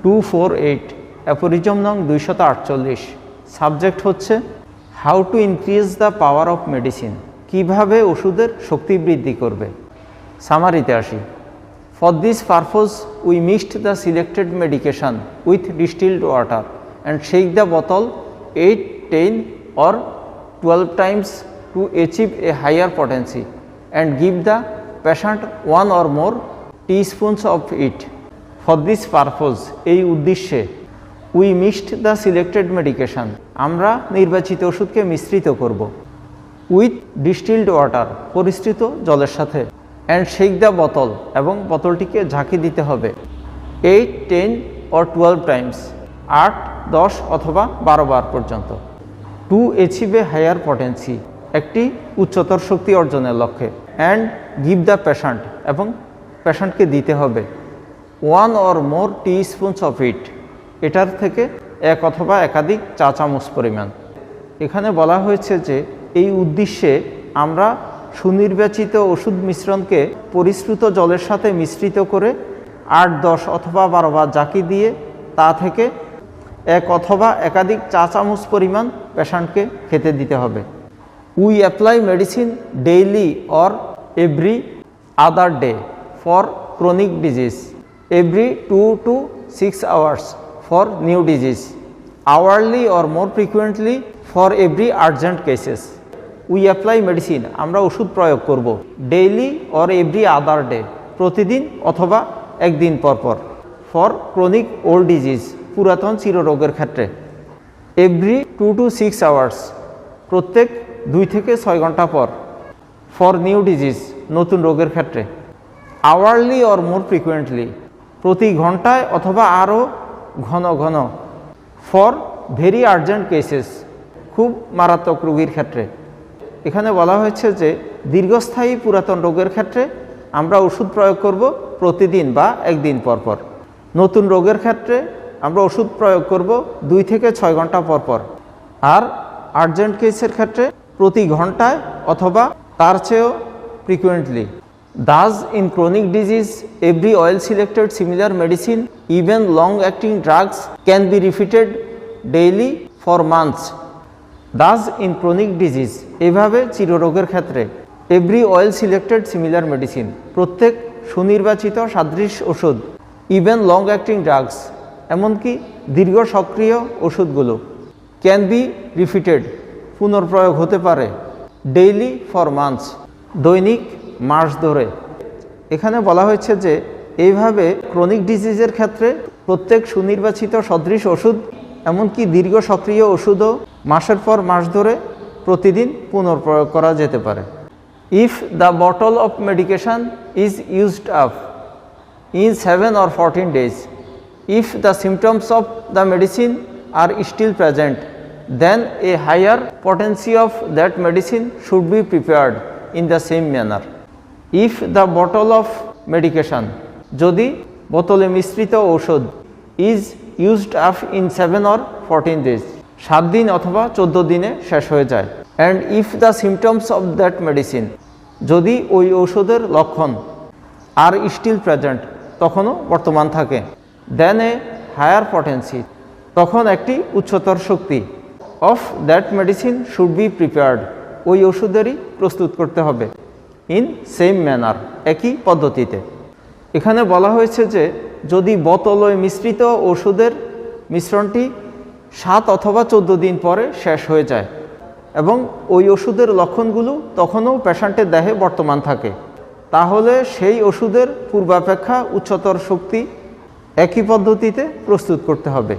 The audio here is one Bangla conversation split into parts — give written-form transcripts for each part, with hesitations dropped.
248 অ্যাফোরিজম নং 248। সাবজেক্ট হচ্ছে how to increase the power of medicine, কিভাবে ওষুধের শক্তি বৃদ্ধি করবে। সামারিতে আসি। For this purpose we mixed the selected medication with distilled water and shake the বোতল 8, 10 or 12 times to achieve a higher potency and give the patient 1 or more teaspoons of it. For this purpose, এই উদ্দেশ্যে we mixed the selected medication, আমরা নির্বাচিত ওষুধকে মিশ্রিত করব উইথ ডিস্টিল্ড ওয়াটার, পরিস্রুত জলের সাথে, অ্যান্ড শেক দ্য বোতল, এবং বোতলটিকে ঝাঁকি দিতে হবে 8, 10 or 12 টাইমস, 8, 10 অথবা 12 বার পর্যন্ত। To achieve a higher potency, একটি উচ্চতর শক্তি অর্জনের লক্ষ্যে, অ্যান্ড গিভ দ্য পেশেন্ট, এবং পেশেন্টকে দিতে হবে 1 or more teaspoons of it, এটার থেকে এক অথবা একাধিক চা চামচ পরিমাণ। এখানে বলা হয়েছে যে এই উদ্দেশ্যে আমরা সুনির্বাচিত ওষুধ মিশ্রণকে পরিস্রুত জলের সাথে মিশ্রিত করে 8, 10 অথবা 12 বার ঝাঁকি দিয়ে তা থেকে এক অথবা একাধিক চা চামচ পরিমাণ পেশেন্টকে খেতে দিতে হবে। We apply medicine daily or every other day for chronic disease, every 2 to 6 hours for new disease, hourly or more frequently for every urgent cases. We apply medicine, আমরা ওষুধ প্রয়োগ করব daily or every other day, প্রতিদিন অথবা একদিন পরপর, ফর ক্রনিক ওল্ড ডিজিজ, পুরাতন চিররোগের ক্ষেত্রে, এভরি 2 to 6 hours, প্রত্যেক 2 থেকে 6 ঘন্টা পর, ফর নিউ ডিজিজ, নতুন রোগের ক্ষেত্রে, আওয়ারলি অর মোর ফ্রিকুয়েন্টলি, প্রতি ঘন্টায় অথবা আরও ঘন ঘন, ফর ভেরি আর্জেন্ট কেসেস, খুব মারাত্মক রোগীর ক্ষেত্রে। এখানে বলা হয়েছে যে দীর্ঘস্থায়ী পুরাতন রোগের ক্ষেত্রে আমরা ওষুধ প্রয়োগ করব প্রতিদিন বা একদিন পরপর। নতুন রোগের ক্ষেত্রে আমরা ওষুধ প্রয়োগ করব 2 থেকে 6 ঘন্টা পরপর, আর আর্জেন্ট কেসের ক্ষেত্রে প্রতি ঘন্টায় অথবা তার চেয়েও frequently. Thus, in chronic disease, every oil-selected similar medicine, even long-acting drugs, can be repeated daily for months. Thus, in chronic disease, এভাবে চিররোগের ক্ষেত্রে every oil-selected similar medicine, প্রত্যেক সুনির্বাচিত সাদৃশ ওষুধ, even long-acting drugs, এমনকি দীর্ঘ সক্রিয় ওষুধগুলো, can be repeated, পুনর্প্রয়োগ হতে পারে daily for months, দৈনিক মাস ধরে। এখানে বলা হয়েছে যে এইভাবে ক্রনিক ডিজিজের ক্ষেত্রে প্রত্যেক সুনির্বাচিত সদৃশ ওষুধ, এমনকি দীর্ঘ সক্রিয় ওষুধও মাসের পর মাস ধরে প্রতিদিন পুনর্প্রয়োগ করা যেতে পারে। If the bottle of medication is used up in 7 or 14 days, if the symptoms of the medicine are still present, then a higher potency of that medicine should be prepared in the same manner. If the bottle of medication, যদি বোতলে মিশ্রিত ঔষধ is used up in 7 or 14 days, 7 দিন অথবা 14 দিনে শেষ হয়ে যায়, and if the symptoms of that medicine, যদি ওই ঔষধের লক্ষণ are still present, তখনও বর্তমান থাকে, then a higher potency, তখন একটি উচ্চতর শক্তি of that medicine should be prepared, ওই ওষুধেরই প্রস্তুত করতে হবে ইন সেম ম্যানার, একই পদ্ধতিতে। এখানে বলা হয়েছে যে যদি বোতলে মিশ্রিত ওষুধের মিশ্রণটি 7 অথবা 14 দিন পরে শেষ হয়ে যায় এবং ওই ওষুধের লক্ষণগুলো তখনও পেশেন্টের দেহে বর্তমান থাকে, তাহলে সেই ওষুধের পূর্বাপেক্ষা উচ্চতর শক্তি একই পদ্ধতিতে প্রস্তুত করতে হবে।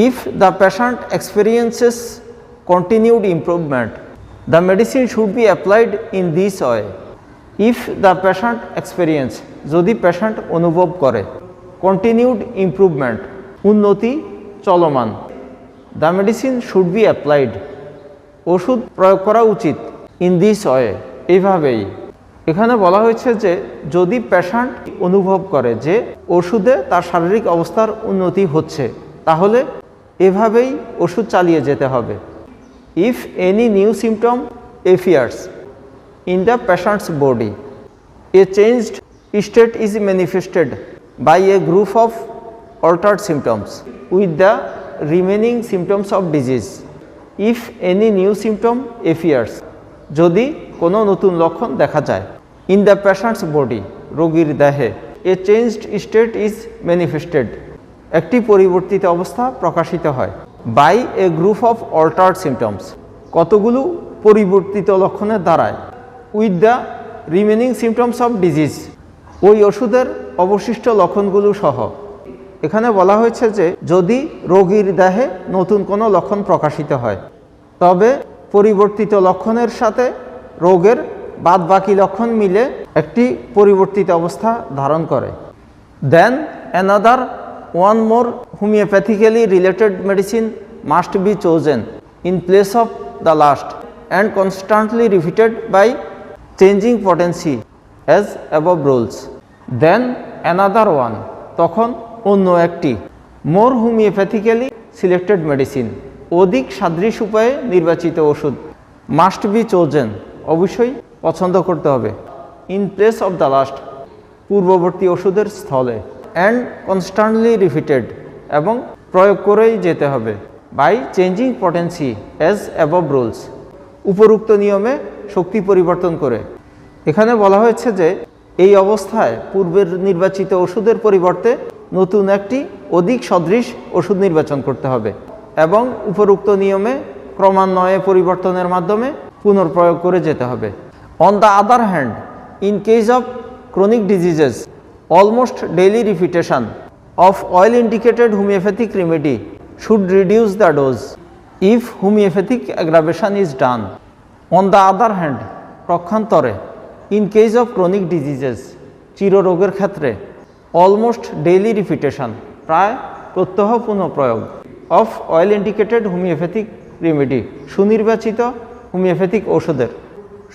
If the patient experiences continued improvement, the medicine should be applied in this way. If the patient experience, যদি পেশেন্ট অনুভব করে continued improvement, উন্নতি চলমান, the medicine should be applied, ওষুধ প্রয়োগ করা উচিত in this way, এইভাবেই। এখানে বলা হয়েছে যে যদি পেশেন্ট অনুভব করে যে ওষুধে তার শারীরিক অবস্থার উন্নতি হচ্ছে, তাহলে এভাবেই ওষুধ চালিয়ে যেতে হবে। If any new symptom appears in the patient's body, a changed state is manifested by a group of altered symptoms with the remaining symptoms of disease if any new symptom appears যদি কোনো নতুন লক্ষণ দেখা যায় in the patient's body রোগীর দেহে a changed state is manifested একটি পরিবর্তিত অবস্থা প্রকাশিত হয় by a group of altered symptoms কতগুলো পরিবর্তিত লক্ষণের দ্বারায় with the remaining symptoms of disease ওই ওষুধের অবশিষ্ট লক্ষণগুলো সহ এখানে বলা হয়েছে যে যদি রোগীর দেহে নতুন কোনো লক্ষণ প্রকাশিত হয় তবে পরিবর্তিত লক্ষণের সাথে রোগের বাদবাকি লক্ষণ মিলে একটি পরিবর্তিত অবস্থা ধারণ করে then another one more homeopathically related medicine must be chosen in place of the last and constantly repeated by changing potency as above rules then another one তখন অন্য একটি মোর হোমিওপ্যাথিক্যালি সিলেক্টেড মেডিসিন অধিক সাদৃশ উপায়ে নির্বাচিত ওষুধ মাস্ট বি চোজেন অবশ্যই পছন্দ করতে হবে in place of the last পূর্ববর্তী ওষুধের স্থলে অ্যান্ড কনস্ট্যান্টলি রিপিটেড এবং প্রয়োগ করেই যেতে হবে by changing potency as above rules উপরোক্ত নিয়মে শক্তি পরিবর্তন করে এখানে বলা হয়েছে যে এই অবস্থায় পূর্বের নির্বাচিত ওষুধের পরিবর্তে নতুন একটি অধিক সদৃশ ওষুধ নির্বাচন করতে হবে এবং উপরোক্ত নিয়মে ক্রমান্বয়ে পরিবর্তনের মাধ্যমে পুনর্প্রয়োগ করে যেতে হবে on the other hand in case of chronic diseases almost daily repetition of well indicated homeopathic remedy should reduce the dose if homeopathic aggravation is done on the other hand পক্ষান্তরে in case of chronic diseases চিররোগের ক্ষেত্রে অলমোস্ট ডেইলি রিপিটেশন প্রায় প্রত্যহ পুনঃপ্রয়োগ of well indicated homeopathic remedy সুনির্বাচিত হোমিওপ্যাথিক ওষুধের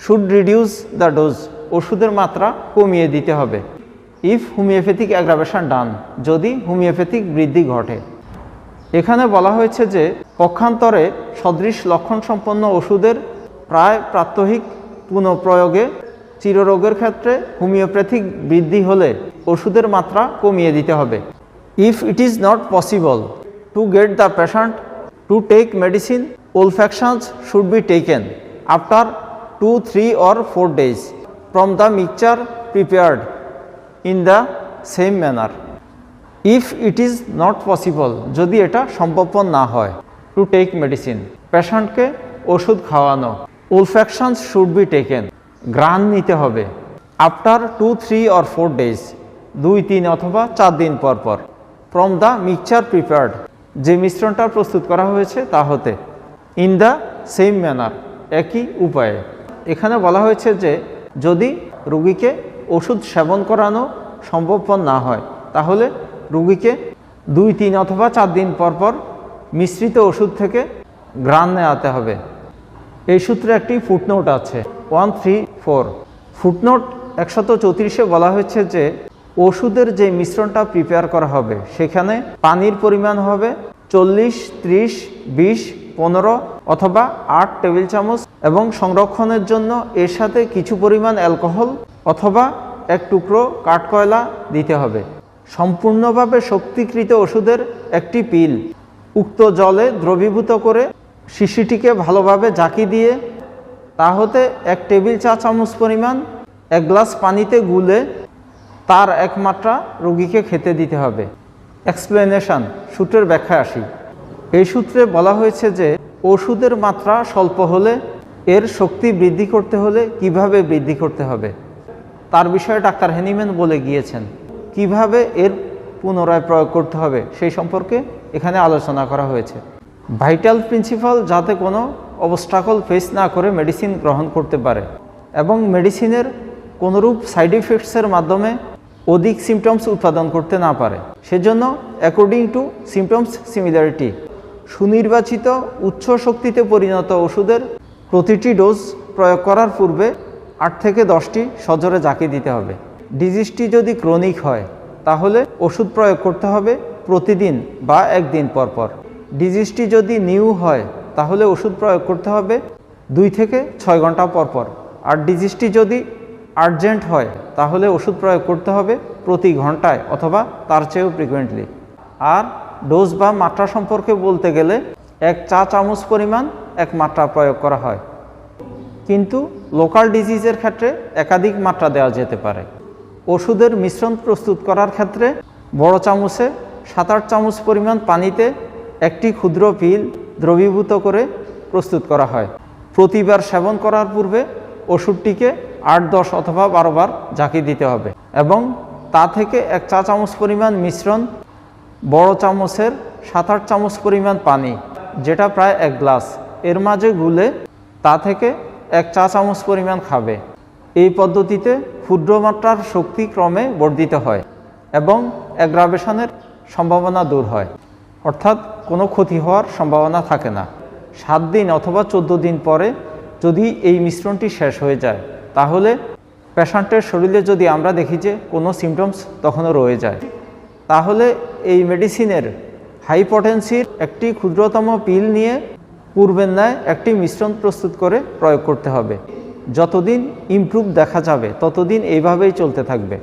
শুড রিডিউস দ্য ডোজ ওষুধের মাত্রা কমিয়ে দিতে হবে ইফ হোমিওপ্যাথিক অ্যাগ্রাভেশন ডান যদি হোমিওপ্যাথিক বৃদ্ধি ঘটে এখানে বলা হয়েছে যে পক্ষান্তরে সদৃশ লক্ষণ সম্পন্ন ওষুধের প্রায় প্রাত্যহিক পুনঃপ্রয়োগে চিররোগের ক্ষেত্রে হোমিওপ্যাথিক বৃদ্ধি হলে ওষুধের মাত্রা কমিয়ে দিতে হবে if it is not possible to get the patient to take medicine olfactions should be taken after 2, 3 or 4 days from the mixture prepared in the same manner if it is not possible যদি এটা সম্ভবপর না হয় to take medicine পেশেন্টকে ওষুধ খাওয়ানো olfactions should be taken ঘ্রাণ নিতে হবে after 2, 3 or 4 days 2, 3 অথবা 4 দিন পর পর from the mixture prepared যে মিশ্রণটা প্রস্তুত করা হয়েছে তা হতে ইন দ্য সেম ম্যানার একই উপায়ে এখানে বলা হয়েছে যে যদি রোগীকে ওষুধ সেবন করানো সম্ভবপর না হয় তাহলে রোগীকে 2, 3 অথবা 4 দিন পর পর মিশ্রিত ওষুধ থেকে ঘ্রাণ নেওয়াতে হবে এই সূত্রে একটি ফুটনোট আছে 134 ফুটনোট 134-এ বলা হয়েছে যে ওষুধের যে মিশ্রণটা প্রিপেয়ার করা হবে সেখানে পানির পরিমাণ হবে 40, 30, 20, 15 অথবা 8 টেবিল চামচ এবং সংরক্ষণের জন্য এর সাথে কিছু পরিমাণ অ্যালকোহল অথবা এক টুকরো কাঠকয়লা দিতে হবে সম্পূর্ণভাবে শক্তিকৃত ওষুধের একটি পিল উক্ত জলে দ্রবীভূত করে শিশিটিকে ভালোভাবে জাকি দিয়ে তা হতে 1 টেবিল চা চামচ পরিমাণ 1 গ্লাস পানিতে গুলে তার এক মাত্রা রোগীকে খেতে দিতে হবে এক্সপ্লেনেশন সূত্রের ব্যাখ্যায় আসি এই সূত্রে বলা হয়েছে যে ওষুধের মাত্রা স্বল্প হলে এর শক্তি বৃদ্ধি করতে হলে কিভাবে বৃদ্ধি করতে হবে তার বিষয়ে ডাক্তার হেনিম্যান বলে গিয়েছেন কিভাবে এর পুনরায় প্রয়োগ করতে হবে সেই সম্পর্কে এখানে আলোচনা করা হয়েছে ভাইটাল প্রিন্সিপাল যাতে কোনো অবস্ট্রাকল ফেস না করে মেডিসিন গ্রহণ করতে পারে এবং মেডিসিনের কোনোরূপ সাইড ইফেক্টসের মাধ্যমে অধিক সিমটমস উৎপাদন করতে না পারে সেজন্য অ্যাকর্ডিং টু সিমটমস সিমিলারিটি সুনির্বাচিত উচ্চ শক্তিতে পরিণত ওষুধের প্রতিটি ডোজ প্রয়োগ করার পূর্বে 8 থেকে 10টি সজোরে জাকি দিতে হবে ডিজিজটি যদি ক্রনিক হয় তাহলে ওষুধ প্রয়োগ করতে হবে প্রতিদিন বা একদিন পর পর ডিজিজটি যদি নিউ হয় তাহলে ওষুধ প্রয়োগ করতে হবে 2 থেকে 6 ঘন্টা পর পর আর ডিজিজটি যদি আর্জেন্ট হয় তাহলে ওষুধ প্রয়োগ করতে হবে প্রতি ঘন্টায় অথবা তার চেয়েও ফ্রিকুয়েন্টলি আর ডোজ বা মাত্রা সম্পর্কে বলতে গেলে 1 চা চামচ পরিমাণ এক মাত্রা প্রয়োগ করা হয়, কিন্তু লোকাল ডিজিজের ক্ষেত্রে একাধিক মাত্রা দেওয়া যেতে পারে। ওষুধের মিশ্রণ প্রস্তুত করার ক্ষেত্রে বড় চামচে 7-8 চামচ পরিমাণ পানিতে একটি ক্ষুদ্র পিল দ্রবীভূত করে প্রস্তুত করা হয়। প্রতিবার সেবন করার পূর্বে ওষুধটিকে 8, 10 অথবা 12 বার ঝাঁকি দিতে হবে এবং তা থেকে 1 চা চামচ পরিমাণ মিশ্রণ বড় চামচের 7-8 চামচ পরিমাণ পানি, যেটা প্রায় 1 গ্লাস, এর মাঝে গুলে তা থেকে 1 চা চামচ পরিমাণ খাবে। এই পদ্ধতিতে ক্ষুদ্র মাত্রার শক্তি ক্রমে বর্ধিত হয় এবং অ্যাগ্রাভেশনের সম্ভাবনা দূর হয়, অর্থাৎ কোনো ক্ষতি হওয়ার সম্ভাবনা থাকে না। 7 দিন অথবা 14 দিন পরে যদি এই মিশ্রণটি শেষ হয়ে যায়, তাহলে পেশেন্টের শরীরে যদি আমরা দেখি যে কোনো সিমটমস তখনও রয়ে যায়, তাহলে এই মেডিসিনের হাই পটেন্সির একটি ক্ষুদ্রতম পিল নিয়ে পূর্বের ন্যায় একটি মিশ্রণ প্রস্তুত করে প্রয়োগ করতে হবে। যতদিন ইমপ্রুভ দেখা যাবে ততদিন এইভাবেই চলতে থাকবে।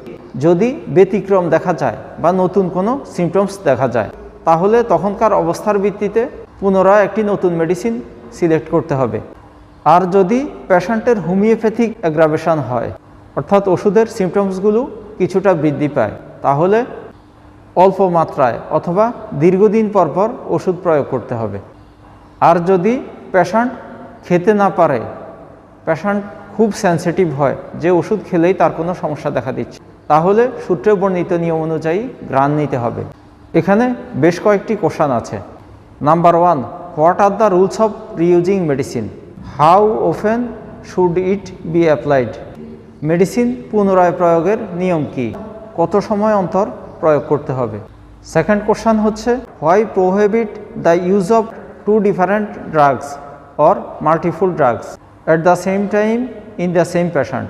যদি ব্যতিক্রম দেখা যায় বা নতুন কোনো সিমটমস দেখা যায়, তাহলে তখনকার অবস্থার ভিত্তিতে পুনরায় একটি নতুন মেডিসিন সিলেক্ট করতে হবে। আর যদি পেশেন্টের হোমিওপ্যাথিক অ্যাগ্রাভেশন হয়, অর্থাৎ ওষুধের সিমটমসগুলো কিছুটা বৃদ্ধি পায়, তাহলে অল্প মাত্রায় অথবা দীর্ঘদিন পর পর ওষুধ প্রয়োগ করতে হবে। আর যদি পেশেন্ট খেতে না পারে, পেশেন্ট খুব সেন্সিটিভ হয় যে ওষুধ খেলেই তার কোনো সমস্যা দেখা দিচ্ছে, তাহলে সূত্রে বর্ণিত নিয়ম অনুযায়ী গ্রান নিতে হবে। এখানে বেশ কয়েকটি কোশ্চেন আছে। Number 1, what are the rules of reusing medicine? How often should it be applied? Medicine পুনরায় প্রয়োগের নিয়ম কি? কত সময় অন্তর প্রয়োগ করতে হবে? সেকেন্ড কোশ্চেন হচ্ছে, why প্রোহিবিট the use of 2 different drugs or multiple drugs at the same time in the same patient?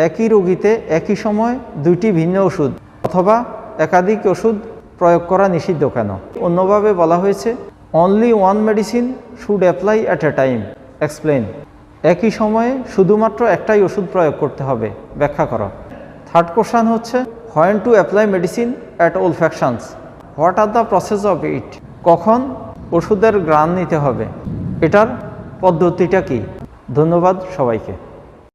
একই রোগীতে একই সময় 2টি ভিন্ন ওষুধ অথবা একাধিক ওষুধ প্রয়োগ করা নিষিদ্ধ কেন? অন্যভাবে বলা হয়েছে, only one medicine should apply at a time, explain. একই সময়ে শুধুমাত্র একটাই ওষুধ প্রয়োগ করতে হবে, ব্যাখ্যা করো। থার্ড কোশ্চেন হচ্ছে, when to apply medicine at olfactions, what are the process of it? কখন ওষুধের গ্রান নিতে হবে, এটার পদ্ধতিটা কি? ধন্যবাদ সবাইকে।